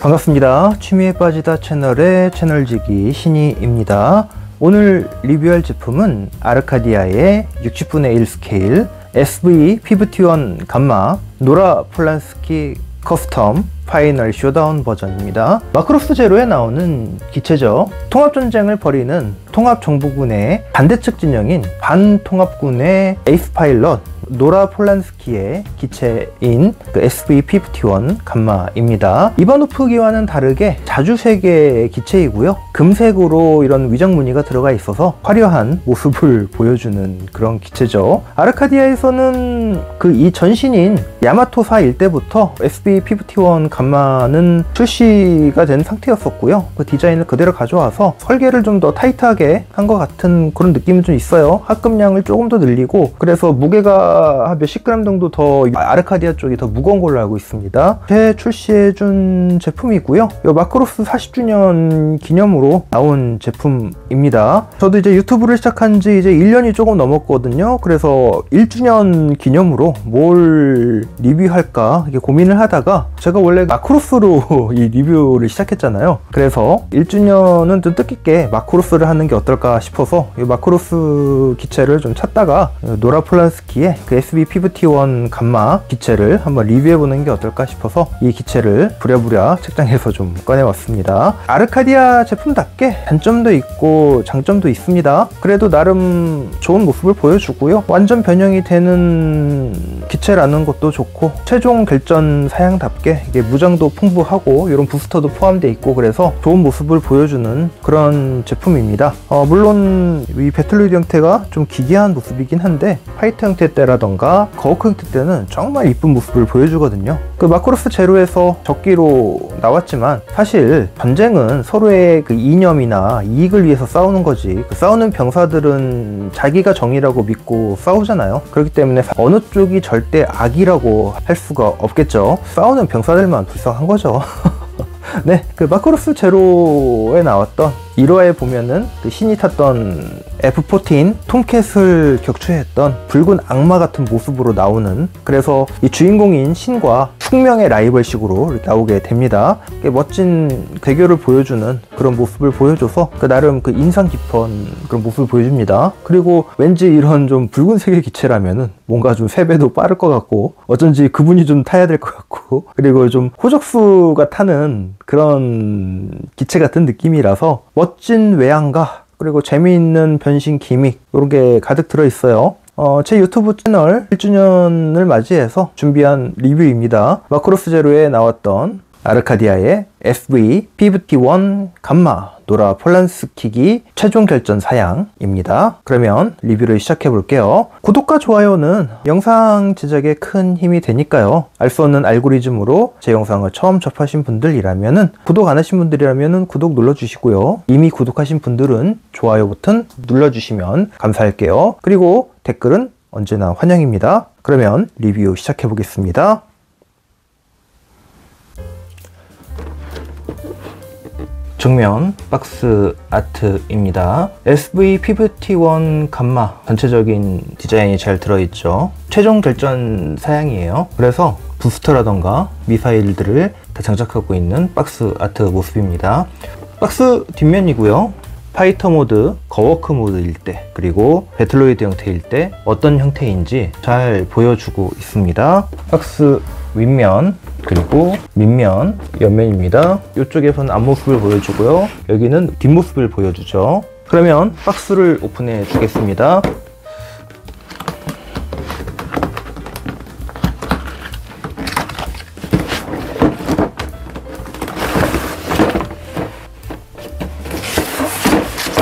반갑습니다. 취미에 빠지다 채널의 채널지기 신이입니다. 오늘 리뷰할 제품은 아르카디아의 60분의 1 스케일 SV-P51 감마 노라 폴란스키 커스텀 파이널 쇼다운 버전입니다. 마크로스 제로에 나오는 기체죠. 통합전쟁을 벌이는 통합정보군의 반대측 진영인 반통합군의 에이스 파일럿 노라 폴란스키의 기체인 그 SV-P51 감마입니다. 이바노프기와는 다르게 자주색의 기체이고요. 금색으로 이런 위장 무늬가 들어가 있어서 화려한 모습을 보여주는 그런 기체죠. 아르카디아에서는 그 이 전신인 야마토사일 때부터 SV-P51 감마는 출시가 된 상태였었고요. 그 디자인을 그대로 가져와서 설계를 좀 더 타이트하게 한 것 같은 그런 느낌이 좀 있어요. 합금량을 조금 더 늘리고, 그래서 무게가 한 몇십 그램 정도 더 아르카디아 쪽이 더 무거운 걸로 알고 있습니다. 재출시해준 제품이고요. 이 마크로스 40주년 기념으로 나온 제품입니다. 저도 이제 유튜브를 시작한 지 이제 1년이 조금 넘었거든요. 그래서 1주년 기념으로 뭘 리뷰할까 이렇게 고민을 하다가, 제가 원래 마크로스로 이 리뷰를 시작했잖아요. 그래서 1주년은 좀 뜻깊게 마크로스를 하는 게 어떨까 싶어서 이 마크로스 기체를 좀 찾다가 노라 폴란스키의 그 SV-P51 감마 기체를 한번 리뷰해보는 게 어떨까 싶어서 이 기체를 부랴부랴 책장에서 좀 꺼내왔습니다. 아르카디아 제품답게 단점도 있고 장점도 있습니다. 그래도 나름 좋은 모습을 보여주고요. 완전 변형이 되는 기체라는 것도 좋고, 최종 결전 사양답게 이게 무장도 풍부하고 이런 부스터도 포함되어 있고, 그래서 좋은 모습을 보여주는 그런 제품입니다. 물론 이 배틀로이드 형태가 좀 기괴한 모습이긴 한데, 파이트 형태 때라던가 거워크 형태 때는 정말 이쁜 모습을 보여주거든요. 그 마크로스 제로에서 적기로 나왔지만 사실 전쟁은 서로의 그 이념이나 이익을 위해서 싸우는 거지, 그 싸우는 병사들은 자기가 정의라고 믿고 싸우잖아요. 그렇기 때문에 어느 쪽이 절대 악이라고 할 수가 없겠죠. 싸우는 병사들만 불쌍한 거죠. 네, 그 마크로스 제로에 나왔던 1화에 보면은 그 신이 탔던 F-14 톰캣을 격추했던 붉은 악마 같은 모습으로 나오는, 그래서 이 주인공인 신과 숙명의 라이벌식으로 이렇게 나오게 됩니다. 멋진 대결을 보여주는 그런 모습을 보여줘서 그 나름 그 인상 깊은 그런 모습을 보여줍니다. 그리고 왠지 이런 좀 붉은색의 기체라면은 뭔가 좀 3배도 빠를 것 같고, 어쩐지 그분이 좀 타야 될 것 같고, 그리고 좀 호적수가 타는 그런 기체 같은 느낌이라서 멋진 외양과 그리고 재미있는 변신 기믹, 이런 게 가득 들어있어요. 제 유튜브 채널 1주년을 맞이해서 준비한 리뷰입니다. 마크로스 제로에 나왔던 아르카디아의 SV-P51 감마 노라 폴란스키기 최종 결전 사양입니다. 그러면 리뷰를 시작해 볼게요. 구독과 좋아요는 영상 제작에 큰 힘이 되니까요. 알 수 없는 알고리즘으로 제 영상을 처음 접하신 분들이라면은, 구독 안 하신 분들이라면은 구독 눌러주시고요. 이미 구독하신 분들은 좋아요 버튼 눌러주시면 감사할게요. 그리고 댓글은 언제나 환영입니다. 그러면 리뷰 시작해 보겠습니다. 정면 박스 아트입니다. SV-P51 감마 전체적인 디자인이 잘 들어있죠. 최종 결전 사양이에요. 그래서 부스터라던가 미사일들을 다 장착하고 있는 박스 아트 모습입니다. 박스 뒷면이고요. 파이터 모드, 거워크 모드일 때, 그리고 배틀로이드 형태일 때 어떤 형태인지 잘 보여주고 있습니다. 박스 윗면, 그리고 밑면, 옆면입니다. 이쪽에서는 앞모습을 보여주고요. 여기는 뒷모습을 보여주죠. 그러면 박스를 오픈해 주겠습니다.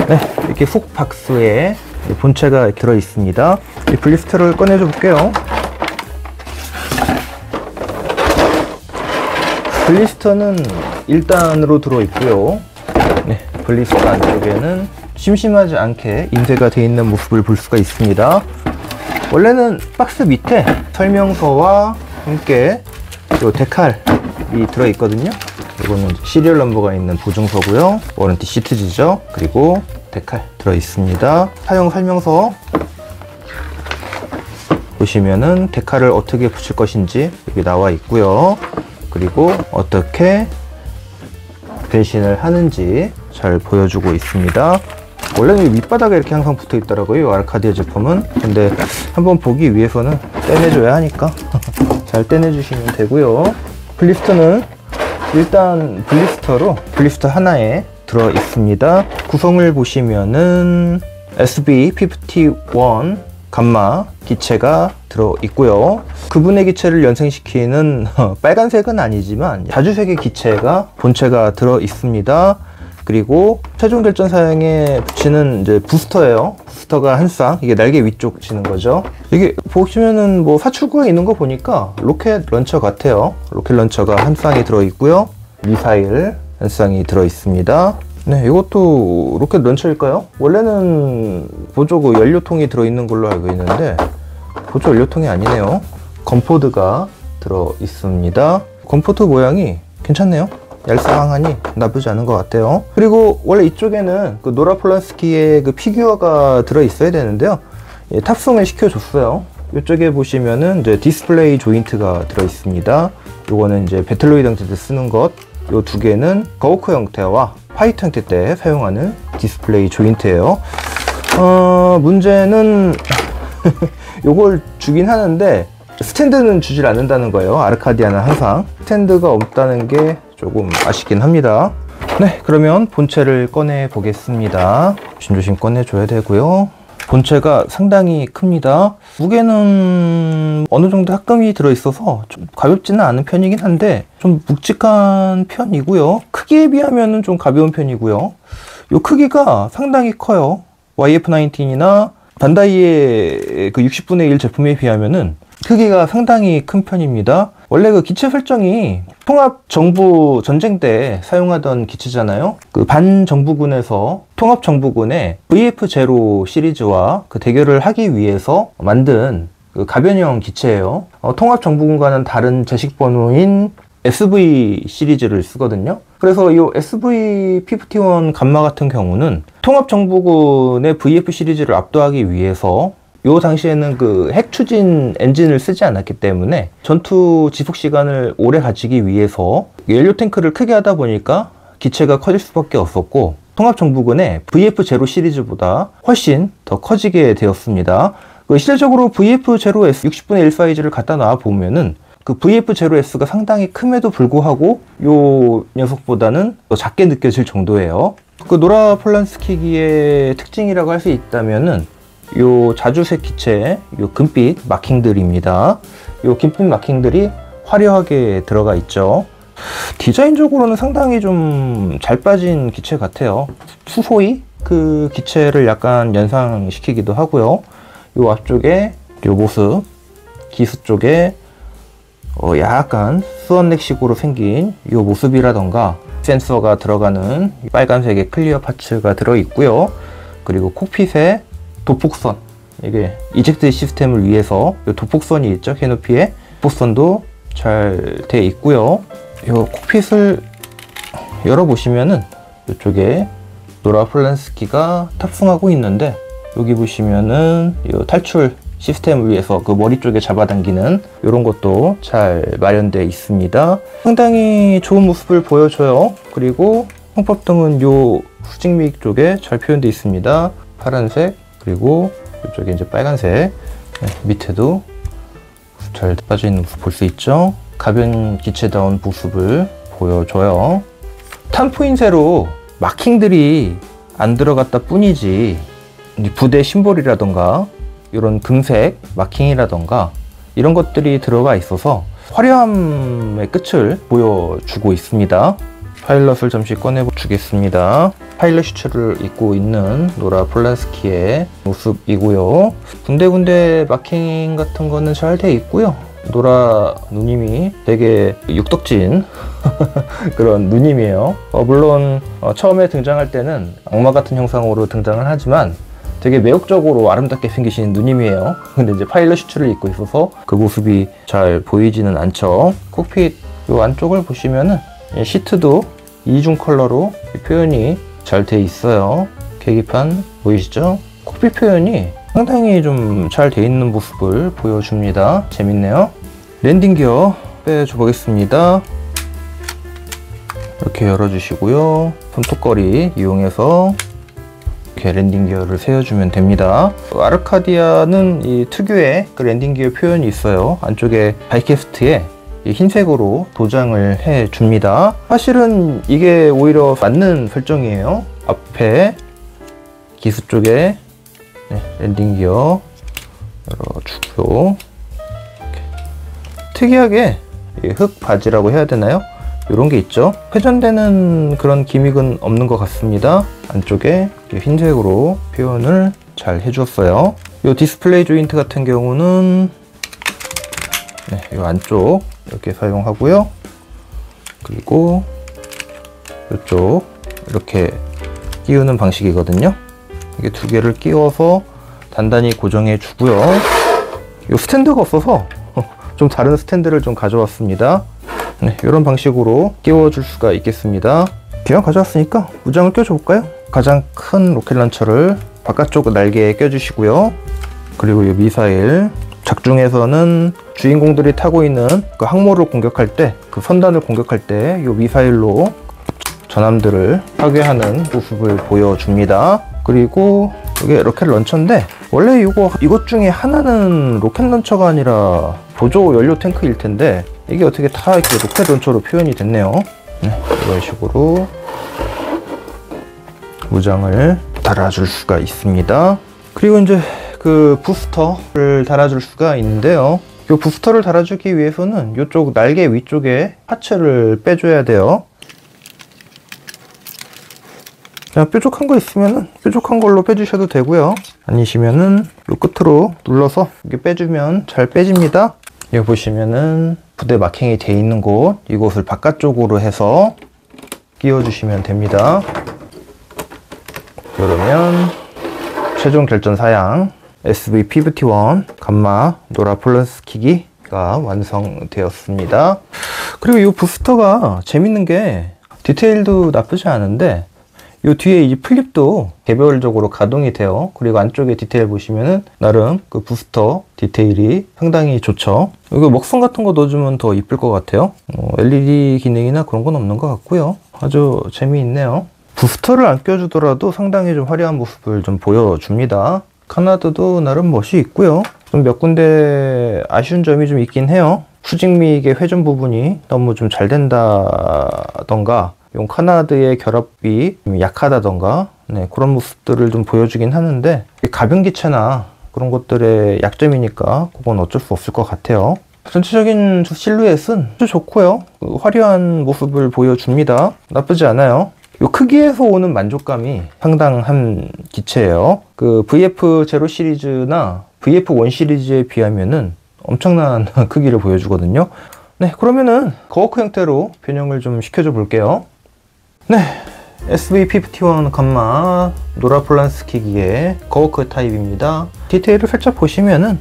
네, 이렇게 훅 박스에 본체가 들어 있습니다. 이 블리스터를 꺼내줘 볼게요. 블리스터는 1단으로 들어있고요. 네, 블리스터 안쪽에는 심심하지 않게 인쇄가 되어 있는 모습을 볼 수가 있습니다. 원래는 박스 밑에 설명서와 함께 이 데칼이 들어있거든요. 이거는 시리얼 넘버가 있는 보증서고요. 워런티 시트지죠. 그리고 데칼 들어있습니다. 사용 설명서 보시면은 데칼을 어떻게 붙일 것인지 여기 나와 있고요. 그리고 어떻게 변신을 하는지 잘 보여주고 있습니다. 원래는 밑바닥에 이렇게 항상 붙어 있더라고요, 아르카디아 제품은. 근데 한번 보기 위해서는 떼내줘야 하니까 잘 떼내주시면 되고요. 블리스터는 일단 블리스터 하나에 들어 있습니다. 구성을 보시면은 SB51 감마 기체가 들어 있고요. 그분의 기체를 연생시키는 빨간색은 아니지만 자주색의 기체가 본체가 들어 있습니다. 그리고 최종 결전 사양에 붙이는 이제 부스터예요. 부스터가 한 쌍, 이게 날개 위쪽 지는 거죠. 이게 보시면은 뭐 사출구가 있는 거 보니까 로켓 런처 같아요. 로켓 런처가 한 쌍이 들어 있고요. 미사일 한 쌍이 들어 있습니다. 네, 이것도 로켓 런처일까요? 원래는 보조 연료통이 들어 있는 걸로 알고 있는데 보조 연료통이 아니네요. 건포드가 들어 있습니다. 건포드 모양이 괜찮네요. 얄쌍하니 나쁘지 않은 것 같아요. 그리고 원래 이쪽에는 그 노라 폴란스키의 그 피규어가 들어 있어야 되는데요. 예, 탑승을 시켜줬어요. 이쪽에 보시면은 이제 디스플레이 조인트가 들어 있습니다. 요거는 이제 배틀로이드 형태 때 쓰는 것. 요 두 개는 거우크 형태와 파이터 형태 때 사용하는 디스플레이 조인트예요. 문제는 요걸 주긴 하는데 스탠드는 주질 않는다는 거예요. 아르카디아는 항상 스탠드가 없다는 게 조금 아쉽긴 합니다. 네, 그러면 본체를 꺼내 보겠습니다. 조심조심 꺼내줘야 되고요. 본체가 상당히 큽니다. 무게는 어느 정도 합금이 들어있어서 좀 가볍지는 않은 편이긴 한데 좀 묵직한 편이고요. 크기에 비하면 좀 가벼운 편이고요. 이 크기가 상당히 커요. YF-19이나 반다이의 그 60분의 1 제품에 비하면은 크기가 상당히 큰 편입니다. 원래 그 기체 설정이 통합정부 전쟁 때 사용하던 기체잖아요. 그 반정부군에서 통합정부군의 VF-0 시리즈와 그 대결을 하기 위해서 만든 그 가변형 기체예요. 통합정부군과는 다른 제식 번호인 SV 시리즈를 쓰거든요. 그래서 이 SV51 감마 같은 경우는 통합정부군의 VF 시리즈를 압도하기 위해서 요 당시에는 그 핵 추진 엔진을 쓰지 않았기 때문에 전투 지속 시간을 오래 가지기 위해서 연료 탱크를 크게 하다 보니까 기체가 커질 수밖에 없었고 통합정부군의 VF-0 시리즈보다 훨씬 더 커지게 되었습니다. 실질적으로 VF-0S 60분의 1 사이즈를 갖다 놔 보면은 그 VF-0S가 상당히 큼에도 불구하고 요 녀석보다는 더 작게 느껴질 정도예요. 그 노라 폴란스키기의 특징이라고 할 수 있다면은 요 자주색 기체 요 금빛 마킹들입니다. 요 금빛 마킹들이 화려하게 들어가 있죠. 디자인적으로는 상당히 좀 잘 빠진 기체 같아요. 수소이 그 기체를 약간 연상시키기도 하고요. 요 앞쪽에 요 모습, 기수 쪽에 약간 수원넥식으로 생긴 요 모습이라던가 센서가 들어가는 빨간색의 클리어 파츠가 들어 있고요. 그리고 콕핏에 도폭선, 이게 이젝트 시스템을 위해서 이 도폭선이 있죠, 캐노피에. 도폭선도 잘 돼 있고요. 이 콕핏을 열어보시면은 이쪽에 노라 폴란스키가 탑승하고 있는데, 여기 보시면은 이 탈출 시스템을 위해서 그 머리 쪽에 잡아당기는 이런 것도 잘 마련되어 있습니다. 상당히 좋은 모습을 보여줘요. 그리고 홍법등은 요 후직믹 쪽에 잘 표현되어 있습니다. 파란색, 그리고 이쪽에 이제 빨간색. 네, 밑에도 잘 빠져있는 모습 볼 수 있죠. 가변 기체다운 모습을 보여줘요. 탄포인쇄로 마킹들이 안 들어갔다 뿐이지 부대 심볼이라던가 이런 금색 마킹이라던가 이런 것들이 들어가 있어서 화려함의 끝을 보여주고 있습니다. 파일럿을 잠시 꺼내 주겠습니다. 파일럿 슈츠를 입고 있는 노라 폴란스키의 모습이고요. 군데군데 마킹 같은 거는 잘 돼 있고요. 노라 누님이 되게 육덕진 그런 누님이에요. 물론 처음에 등장할 때는 악마 같은 형상으로 등장을 하지만 되게 매혹적으로 아름답게 생기신 누님이에요. 근데 이제 파일럿 슈츠를 입고 있어서 그 모습이 잘 보이지는 않죠. 콕핏 요 안쪽을 보시면은 시트도 이중 컬러로 표현이 잘 돼 있어요. 계기판 보이시죠? 콕핏 표현이 상당히 좀 잘 돼 있는 모습을 보여줍니다. 재밌네요. 랜딩 기어 빼줘 보겠습니다. 이렇게 열어주시고요. 손톱걸이 이용해서 이렇게 랜딩 기어를 세워주면 됩니다. 아르카디아는 이 특유의 그 랜딩 기어 표현이 있어요. 안쪽에 다이캐스트에 흰색으로 도장을 해줍니다. 사실은 이게 오히려 맞는 설정이에요. 앞에 기수 쪽에 랜딩 기어 열어주고요. 특이하게 흙 바지라고 해야 되나요? 이런 게 있죠. 회전되는 그런 기믹은 없는 것 같습니다. 안쪽에 흰색으로 표현을 잘 해주었어요. 이 디스플레이 조인트 같은 경우는 이 안쪽 이렇게 사용하고요. 그리고 이쪽 이렇게 끼우는 방식이거든요. 이게 두 개를 끼워서 단단히 고정해 주고요. 이 스탠드가 없어서 좀 다른 스탠드를 좀 가져왔습니다. 이런 방식으로 끼워줄 수가 있겠습니다. 기왕 가져왔으니까 무장을 껴줘 볼까요? 가장 큰 로켓 런처를 바깥쪽 날개에 껴주시고요. 그리고 이 미사일, 작중에서는 주인공들이 타고 있는 그 항모를 공격할 때, 그 선단을 공격할 때 이 미사일로 전함들을 파괴하는 모습을 보여줍니다. 그리고 이게 로켓 런처인데, 원래 이것 중에 하나는 로켓 런처가 아니라 보조 연료 탱크일 텐데, 이게 어떻게 다 이렇게 로켓 런처로 표현이 됐네요. 이런 식으로 무장을 달아줄 수가 있습니다. 그리고 이제 그 부스터를 달아줄 수가 있는데요. 이 부스터를 달아주기 위해서는 이쪽 날개 위쪽에 파츠를 빼줘야 돼요. 그냥 뾰족한 거 있으면은 뾰족한 걸로 빼주셔도 되고요. 아니시면은 이 끝으로 눌러서 이렇게 빼주면 잘 빼집니다. 여기 보시면은 부대 마킹이 돼 있는 곳, 이곳을 바깥쪽으로 해서 끼워주시면 됩니다. 그러면 최종 결전 사양 SV-P51 감마 노라 폴란스 키기가 완성되었습니다. 그리고 이 부스터가 재밌는 게 디테일도 나쁘지 않은데, 이 뒤에 이 플립도 개별적으로 가동이 돼요. 그리고 안쪽에 디테일 보시면은 나름 그 부스터 디테일이 상당히 좋죠. 여기 먹선 같은 거 넣어주면 더 이쁠 것 같아요. LED 기능이나 그런 건 없는 것 같고요. 아주 재미있네요. 부스터를 안 껴주더라도 상당히 좀 화려한 모습을 좀 보여줍니다. 카나드도 나름 멋이 있고요. 좀 몇 군데 아쉬운 점이 좀 있긴 해요. 수직미익의 회전 부분이 너무 좀 잘 된다던가, 이 카나드의 결합이 좀 약하다던가, 그런 모습들을 좀 보여주긴 하는데, 가변 기체나 그런 것들의 약점이니까 그건 어쩔 수 없을 것 같아요. 전체적인 실루엣은 아주 좋고요. 화려한 모습을 보여줍니다. 나쁘지 않아요. 이 크기에서 오는 만족감이 상당한 기체예요. 그 VF0 시리즈나 VF1 시리즈에 비하면은 엄청난 크기를 보여주거든요. 그러면은 거워크 형태로 변형을 좀 시켜줘 볼게요. SV-P51 감마 노라 폴란스키기의 거워크 타입입니다. 디테일을 살짝 보시면은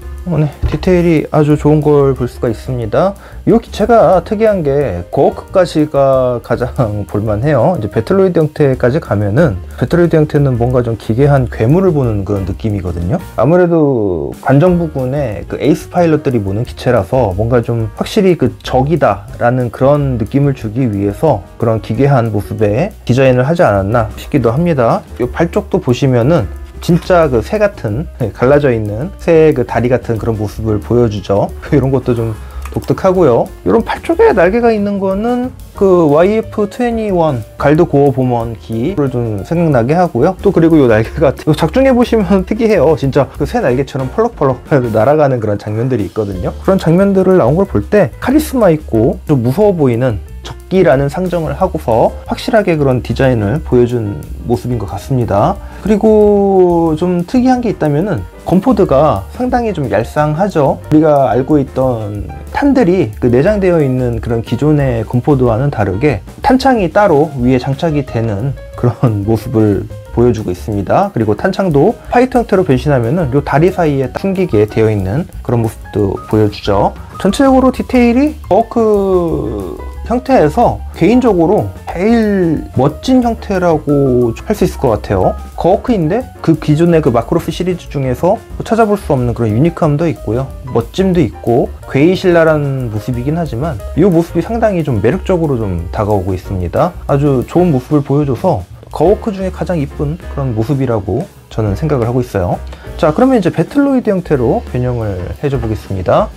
디테일이 아주 좋은 걸 볼 수가 있습니다. 이 기체가 특이한 게 거워크까지가 가장 볼만해요. 이제 배틀로이드 형태까지 가면은, 배틀로이드 형태는 뭔가 좀 기괴한 괴물을 보는 그런 느낌이거든요. 아무래도 관정 부분에 그 에이스 파일럿들이 모는 기체라서 뭔가 좀 확실히 그 적이다 라는 그런 느낌을 주기 위해서 그런 기괴한 모습의 디자인을 하지 않았나 싶기도 합니다. 이 발 쪽도 보시면은 진짜 그 새 같은, 갈라져 있는 새 그 다리 같은 그런 모습을 보여주죠. 이런 것도 좀 독특하고요. 이런 팔 쪽에 날개가 있는 거는 그 YF-21 갈드 고어 보먼기를 좀 생각나게 하고요. 또 그리고 이 날개가 작중해 보시면 특이해요. 진짜 그 새 날개처럼 펄럭펄럭 날아가는 그런 장면들이 있거든요. 그런 장면들을 나온 걸 볼 때 카리스마 있고 좀 무서워 보이는 적기라는 상정을 하고서 확실하게 그런 디자인을 보여준 모습인 것 같습니다. 그리고 좀 특이한 게 있다면은 건포드가 상당히 좀 얄쌍하죠. 우리가 알고 있던 탄들이 그 내장되어 있는 그런 기존의 건포드와는 다르게 탄창이 따로 위에 장착이 되는 그런 모습을 보여주고 있습니다. 그리고 탄창도 파이터 형태로 변신하면은 요 다리 사이에 숨기게 되어 있는 그런 모습도 보여주죠. 전체적으로 디테일이 버크 형태에서 개인적으로 제일 멋진 형태라고 할 수 있을 것 같아요. 거워크인데 그 기존의 그 마크로스 시리즈 중에서 찾아볼 수 없는 그런 유니크함도 있고요, 멋짐도 있고 괴이신랄한 모습이긴 하지만 이 모습이 상당히 좀 매력적으로 좀 다가오고 있습니다. 아주 좋은 모습을 보여줘서 거워크 중에 가장 이쁜 그런 모습이라고 저는 생각을 하고 있어요. 자, 그러면 이제 배틀로이드 형태로 변형을 해줘 보겠습니다.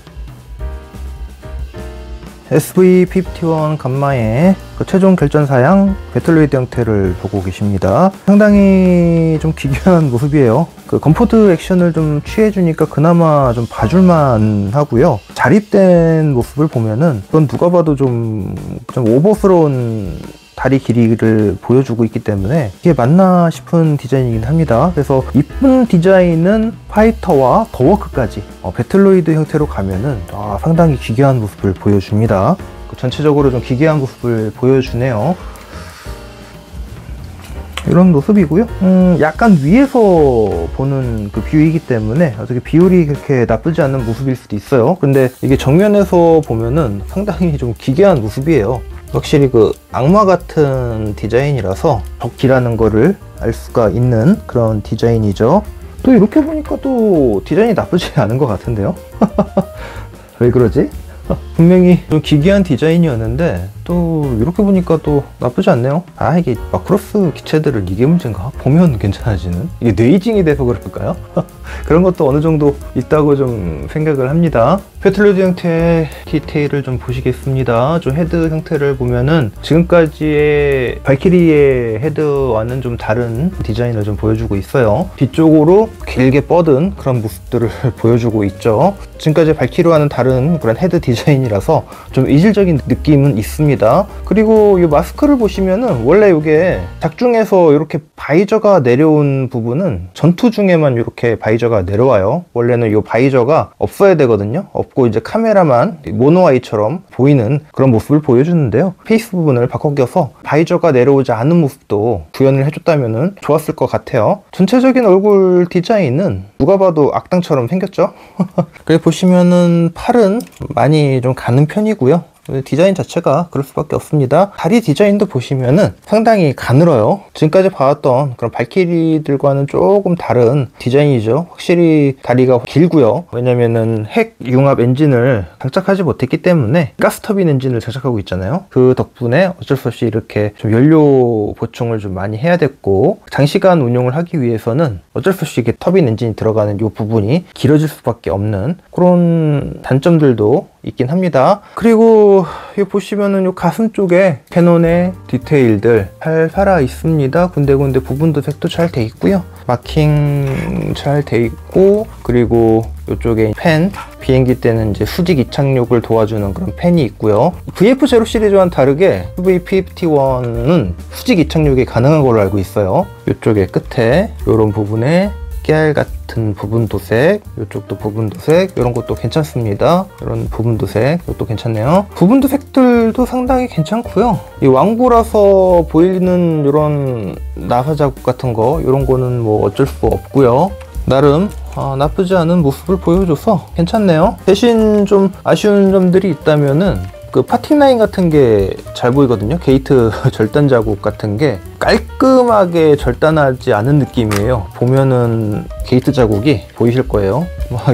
SV51 감마의 그 최종 결전사양 배틀로이드 형태를 보고 계십니다. 상당히 좀 기괴한 모습이에요. 그 건포드 액션을 좀 취해주니까 그나마 좀 봐줄만 하고요. 자립된 모습을 보면은 그건 누가 봐도 좀 오버스러운 다리 길이를 보여주고 있기 때문에 이게 맞나 싶은 디자인이긴 합니다. 그래서 이쁜 디자인은 파이터와 더워크까지 배틀로이드 형태로 가면은 상당히 기괴한 모습을 보여줍니다. 전체적으로 좀 기괴한 모습을 보여주네요. 이런 모습이고요. 약간 위에서 보는 그 뷰이기 때문에 어떻게 비율이 그렇게 나쁘지 않은 모습일 수도 있어요. 근데 이게 정면에서 보면은 상당히 좀 기괴한 모습이에요. 확실히 그 악마 같은 디자인이라서 적기라는 거를 알 수가 있는 그런 디자인이죠. 또 이렇게 보니까 또 디자인이 나쁘지 않은 것 같은데요. 왜 그러지? 분명히 좀 기괴한 디자인이었는데 또 이렇게 보니까 또 나쁘지 않네요. 이게 마크로스 기체들은 이게 문제인가? 보면 괜찮아지는? 이게 뇌이징이 돼서 그럴까요? 그런 것도 어느 정도 있다고 좀 생각을 합니다. 배틀로이드 형태의 디테일을 좀 보시겠습니다. 좀 헤드 형태를 보면은 지금까지의 발키리의 헤드와는 좀 다른 디자인을 좀 보여주고 있어요. 뒤쪽으로 길게 뻗은 그런 모습들을 보여주고 있죠. 지금까지 발키리와는 다른 그런 헤드 디자인이라서 좀 이질적인 느낌은 있습니다. 그리고 이 마스크를 보시면은 원래 이게 작중에서 이렇게 바이저가 내려온 부분은 전투 중에만 이렇게 바이저가 내려와요. 원래는 이 바이저가 없어야 되거든요. 없고 이제 카메라만 모노아이처럼 보이는 그런 모습을 보여주는데요. 페이스 부분을 바꿔 껴서 바이저가 내려오지 않은 모습도 구현을 해줬다면 좋았을 것 같아요. 전체적인 얼굴 디자인은 누가 봐도 악당처럼 생겼죠. 그래 보시면은 팔은 많이 좀 가는 편이고요. 디자인 자체가 그럴 수밖에 없습니다. 다리 디자인도 보시면은 상당히 가늘어요. 지금까지 봐왔던 그런 발키리들과는 조금 다른 디자인이죠. 확실히 다리가 길고요. 왜냐면은 핵 융합 엔진을 장착하지 못했기 때문에 가스터빈 엔진을 장착하고 있잖아요. 그 덕분에 어쩔 수 없이 이렇게 좀 연료 보충을 좀 많이 해야 됐고, 장시간 운용을 하기 위해서는 어쩔 수 없이 이렇게 터빈 엔진이 들어가는 이 부분이 길어질 수밖에 없는 그런 단점들도 있긴 합니다. 그리고 여기 보시면은 요 가슴 쪽에 캐논의 디테일들 잘 살아 있습니다. 군데군데 부분 도색도 잘 돼 있고요. 마킹 잘 돼 있고, 그리고 이쪽에 팬, 비행기 때는 이제 수직 이착륙을 도와주는 그런 팬이 있고요. VF0 시리즈와는 다르게 V51은 수직 이착륙이 가능한 걸로 알고 있어요. 이쪽에 끝에 이런 부분에 깨알 같은 부분 도색, 이쪽도 부분 도색, 이런 것도 괜찮습니다. 이런 부분 도색, 이것도 괜찮네요. 부분 도색들도 상당히 괜찮고요. 이 왕구라서 보이는 이런 나사 자국 같은 거, 이런 거는 뭐 어쩔 수 없고요. 나름 나쁘지 않은 모습을 보여줘서 괜찮네요. 대신 좀 아쉬운 점들이 있다면은 그 파팅 라인 같은 게 잘 보이거든요. 게이트 절단 자국 같은 게 깔끔하게 절단하지 않은 느낌이에요. 보면은 게이트 자국이 보이실 거예요.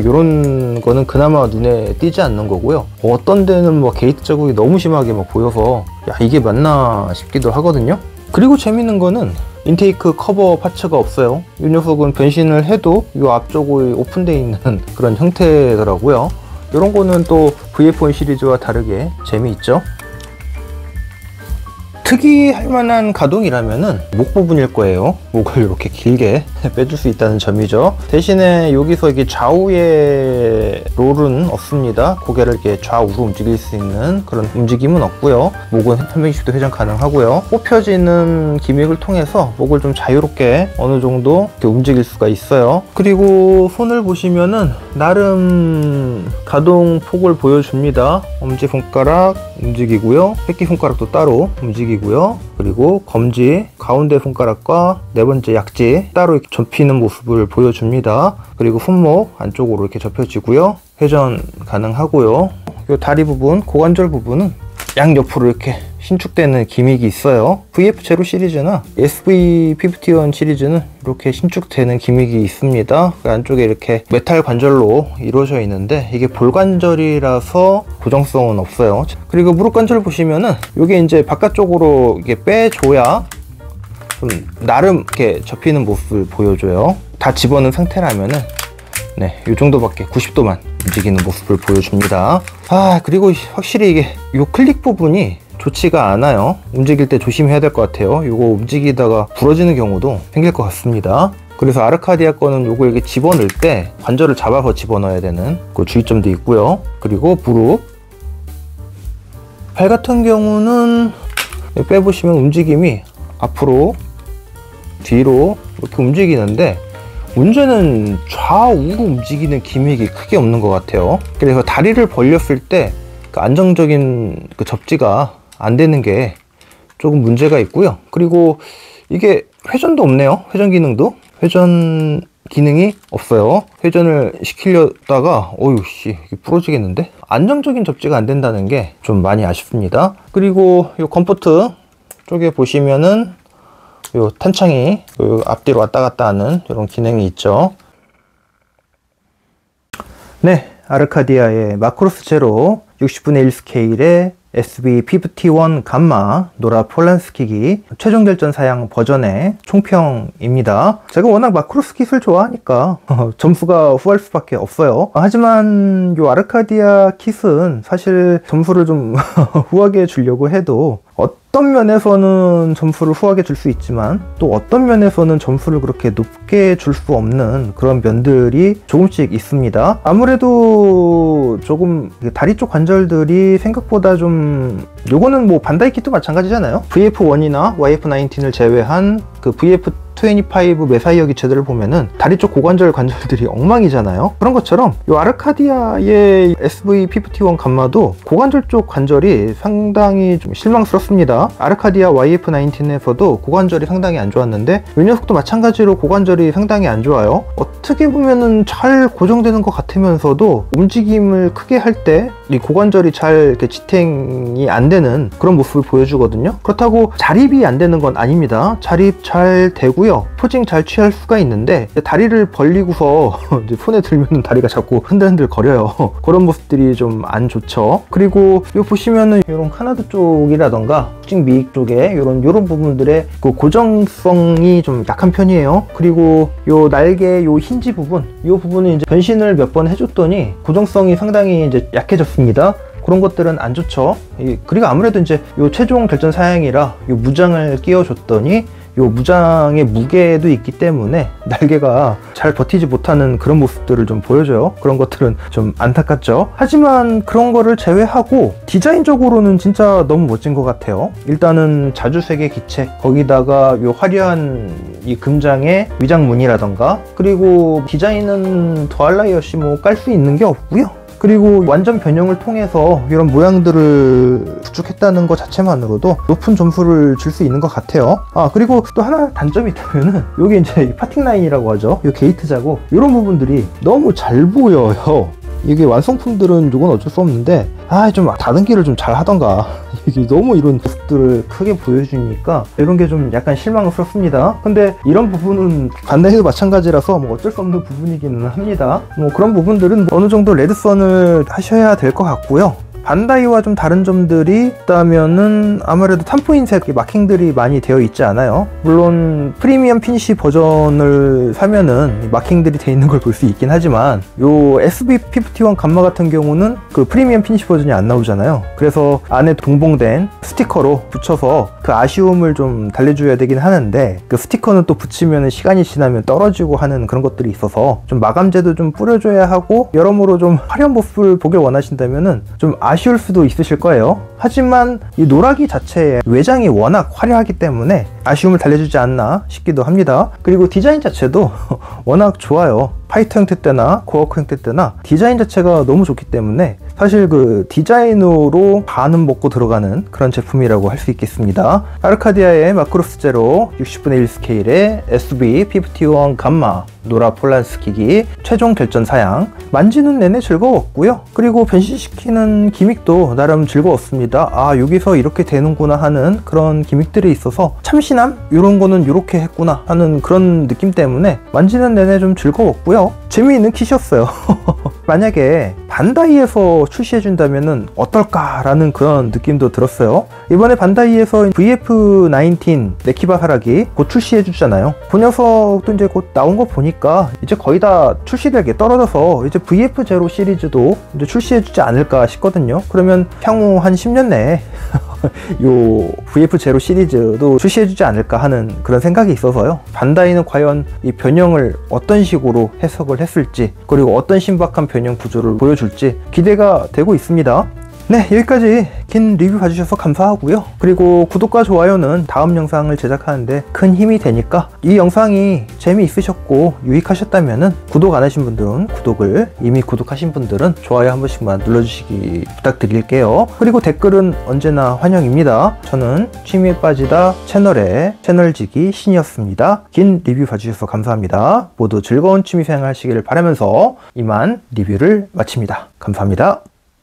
이런 거는 그나마 눈에 띄지 않는 거고요. 어떤 데는 게이트 자국이 너무 심하게 보여서 이게 맞나 싶기도 하거든요. 그리고 재밌는 거는 인테이크 커버 파츠가 없어요. 이 녀석은 변신을 해도 이 앞쪽이 오픈되어 있는 그런 형태더라고요. 이런 거는 또 VF1 시리즈와 다르게 재미있죠. 특이할 만한 가동이라면은 목 부분일 거예요. 목을 이렇게 길게 빼줄 수 있다는 점이죠. 대신에 여기서 이게 좌우의 롤은 없습니다. 고개를 이렇게 좌우로 움직일 수 있는 그런 움직임은 없고요. 목은 360도 회전 가능하고요. 뽑혀지는 기믹을 통해서 목을 좀 자유롭게 어느 정도 이렇게 움직일 수가 있어요. 그리고 손을 보시면은 나름 가동 폭을 보여줍니다. 엄지손가락 움직이고요. 새끼손가락도 따로 움직이고요. 그리고 검지, 가운데 손가락과 네 번째 약지 따로 이렇게 접히는 모습을 보여줍니다. 그리고 손목 안쪽으로 이렇게 접혀지고요. 회전 가능하고요. 이 다리 부분, 고관절 부분은 양옆으로 이렇게 신축되는 기믹이 있어요. VF0 시리즈나 SV51 시리즈는 이렇게 신축되는 기믹이 있습니다. 그 안쪽에 이렇게 메탈 관절로 이루어져 있는데 이게 볼 관절이라서 고정성은 없어요. 그리고 무릎 관절 보시면은 이게 이제 바깥쪽으로 이게 빼줘야 좀 나름 이렇게 접히는 모습을 보여줘요. 다 집어넣은 상태라면은 네, 이 정도밖에 90도만 움직이는 모습을 보여줍니다. 그리고 확실히 이게 이 클릭 부분이 좋지가 않아요. 움직일 때 조심해야 될 것 같아요. 이거 움직이다가 부러지는 경우도 생길 것 같습니다. 그래서 아르카디아 거는 요거 이렇게 집어넣을 때 관절을 잡아서 집어넣어야 되는 그 주의점도 있고요. 그리고 무릎, 팔 같은 경우는 빼보시면 움직임이 앞으로 뒤로 이렇게 움직이는데 문제는 좌우로 움직이는 기믹이 크게 없는 것 같아요. 그래서 다리를 벌렸을 때 그 안정적인 그 접지가 안 되는 게 조금 문제가 있고요. 그리고 이게 회전도 없네요. 회전 기능도 회전 기능이 없어요. 회전을 시키려다가 어휴씨 부러지겠는데 안정적인 접지가 안 된다는 게 좀 많이 아쉽습니다. 그리고 이 컴포트 쪽에 보시면은 요 탄창이 요 앞뒤로 왔다 갔다 하는 이런 기능이 있죠. 네, 아르카디아의 마크로스 제로 60분의 1 스케일의 SV51 감마 노라 폴란스키기 최종 결전 사양 버전의 총평입니다. 제가 워낙 마크로스 킷을 좋아하니까 점수가 후할 수밖에 없어요. 하지만 요 아르카디아 킷은 사실 점수를 좀 후하게 주려고 해도 어떤 면에서는 점수를 후하게 줄 수 있지만 또 어떤 면에서는 점수를 그렇게 높게 줄 수 없는 그런 면들이 조금씩 있습니다. 아무래도 조금 다리 쪽 관절들이 생각보다 좀 요거는 뭐 반다이 킷도 마찬가지잖아요. VF1이나 YF19을 제외한 그 VF25 메사이어 기체들을 보면은 다리 쪽 고관절 관절들이 엉망이잖아요. 그런 것처럼 이 아르카디아의 SV51 감마도 고관절 쪽 관절이 상당히 좀 실망스럽습니다. 아르카디아 YF19에서도 고관절이 상당히 안 좋았는데 이 녀석도 마찬가지로 고관절이 상당히 안 좋아요. 어떻게 보면은 잘 고정되는 것 같으면서도 움직임을 크게 할 때 이 고관절이 잘 이렇게 지탱이 안 되는 그런 모습을 보여주거든요. 그렇다고 자립이 안 되는 건 아닙니다. 자립 잘 되고요. 포징 잘 취할 수가 있는데 다리를 벌리고서 이제 손에 들면 다리가 자꾸 흔들흔들 거려요. 그런 모습들이 좀 안 좋죠. 그리고 요 보시면은 이런 카나드 쪽이라던가 특징 미익 쪽에 이런 부분들의 그 고정성이 좀 약한 편이에요. 그리고 요 날개 요 힌지 부분, 요 부분은 이제 변신을 몇 번 해줬더니 고정성이 상당히 이제 약해졌습니다. 그런 것들은 안 좋죠. 그리고 아무래도 이제 요 최종 결전 사양이라 요 무장을 끼워줬더니 요 무장의 무게도 있기 때문에 날개가 잘 버티지 못하는 그런 모습들을 좀 보여줘요. 그런 것들은 좀 안타깝죠. 하지만 그런 거를 제외하고 디자인적으로는 진짜 너무 멋진 것 같아요. 일단은 자주색의 기체, 거기다가 요 화려한 이 금장의 위장무늬라던가, 그리고 디자인은 더할나위 없이 뭐 깔 수 있는 게 없고요. 그리고 완전 변형을 통해서 이런 모양들을 구축했다는 것 자체만으로도 높은 점수를 줄 수 있는 것 같아요. 그리고 또 하나 단점이 있다면은 요게 이제 파팅 라인이라고 하죠. 요 게이트 자국 이런 부분들이 너무 잘 보여요. 이게 완성품들은 이건 어쩔 수 없는데 좀 다듬기를 좀 잘 하던가 이게 너무 이런 모습들을 크게 보여주니까 이런 게 좀 약간 실망스럽습니다. 근데 이런 부분은 반다이도 마찬가지라서 뭐 어쩔 수 없는 부분이기는 합니다. 뭐 그런 부분들은 어느 정도 레드선을 하셔야 될 것 같고요. 반다이와 좀 다른 점들이 있다면은 아무래도 탐포인색 마킹들이 많이 되어 있지 않아요. 물론 프리미엄 피니시 버전을 사면은 마킹들이 되어 있는 걸 볼 수 있긴 하지만 요 SV51 감마 같은 경우는 그 프리미엄 피니시 버전이 안 나오잖아요. 그래서 안에 동봉된 스티커로 붙여서 그 아쉬움을 좀 달래줘야 되긴 하는데 그 스티커는 또 붙이면 시간이 지나면 떨어지고 하는 그런 것들이 있어서 좀 마감제도 좀 뿌려줘야 하고 여러모로 좀 화려한 모습을 보길 원하신다면은 좀 아쉬울 수도 있으실 거예요. 하지만 이 노라기 자체의 외장이 워낙 화려하기 때문에 아쉬움을 달래주지 않나 싶기도 합니다. 그리고 디자인 자체도 워낙 좋아요. 화이트 형태 때나 고어크 형태 때나 디자인 자체가 너무 좋기 때문에 사실 그 디자인으로 반은 먹고 들어가는 그런 제품이라고 할 수 있겠습니다. 아르카디아의 마크로스 제로 60분의 1 스케일의 SV51 감마 노라 폴란스 기기 최종 결전 사양. 만지는 내내 즐거웠고요. 그리고 변신시키는 기믹도 나름 즐거웠습니다. 아, 여기서 이렇게 되는구나 하는 그런 기믹들이 있어서 참신함? 이런 거는 이렇게 했구나 하는 그런 느낌 때문에 만지는 내내 좀 즐거웠고요. 재미있는 kit이었어요. 만약에 반다이에서 출시해준다면 어떨까라는 그런 느낌도 들었어요. 이번에 반다이에서 VF19 네키바 사라기 곧 출시해주잖아요. 그 녀석도 이제 곧 나온 거 보니까 이제 거의 다 출시될 게 떨어져서 이제 VF0 시리즈도 이제 출시해주지 않을까 싶거든요. 그러면 향후 한 10년 내에 요 VF0 시리즈도 출시해주지 않을까 하는 그런 생각이 있어서요. 반다이는 과연 이 변형을 어떤 식으로 해석을 했을지, 그리고 어떤 신박한 변형 구조를 보여줄지 기대가 되고 있습니다. 네, 여기까지 긴 리뷰 봐주셔서 감사하고요. 그리고 구독과 좋아요는 다음 영상을 제작하는데 큰 힘이 되니까 이 영상이 재미있으셨고 유익하셨다면 구독 안 하신 분들은 구독을, 이미 구독하신 분들은 좋아요 한 번씩만 눌러주시기 부탁드릴게요. 그리고 댓글은 언제나 환영입니다. 저는 취미에 빠지다 채널의 채널지기 신이었습니다. 긴 리뷰 봐주셔서 감사합니다. 모두 즐거운 취미생활 하시기를 바라면서 이만 리뷰를 마칩니다. 감사합니다.